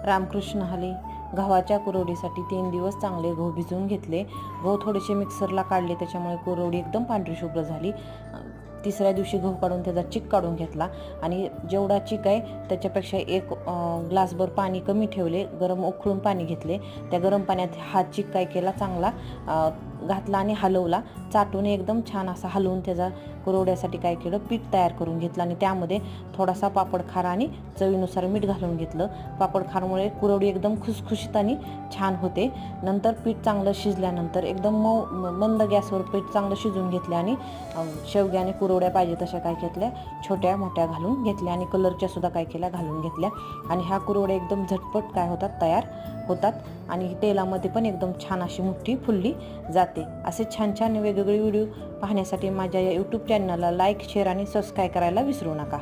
रामकृष्ण हरी. गव्हाच्या कुरवडीसाठी 3 दिवस चांगले गहू भिजवून घेतले. गहू थोडेसे मिक्सरला काढले, त्याच्यामुळे कुरवडी एकदम पांढरी शुभ्र झाली. तिसऱ्या दिवशी गहू काढून त्याचा चिक काढून घेतला आणि जेवढा चिक आहे त्याच्यापेक्षा 1 ग्लासभर पाणी कमी ठेवले. गरम उकळून पाणी घेतले. त्या गरम पाण्यात हा चिक काय केला, चांगला घातला आणि हलवला. चाटून एकदम छान असा हलवून त्याचा कुरवड्यासाठी काय केलं, पीठ तयार करून घेतलं आणि त्यामध्ये थोडासा पापड खार आणि चवीनुसार मीठ घालून घेतलं. पापड खारमुळे कुरवडी एकदम खुसखुशीत आणि छान होते. नंतर पीठ चांगलं शिजल्यानंतर एकदम मंद गॅसवर पीठ चांगलं शिजून घेतले आणि शेवग्याने कुरवड्या पाहिजे तशा काय घेतल्या, छोट्या मोठ्या घालून घेतल्या आणि कलरच्या सुद्धा काय केल्या, घालून घेतल्या. आणि ह्या कुरवड्या एकदम झटपट काय होतात, तयार होतात आणि तेलामध्ये पण एकदम छान अशी मुठ्ठी फुलली जाते. असे छान छान वेगवेगळे व्हिडिओ पाहण्यासाठी माझ्या या यूट्यूब चॅनलला लाईक, शेअर आणि सबस्क्राईब करायला विसरू नका.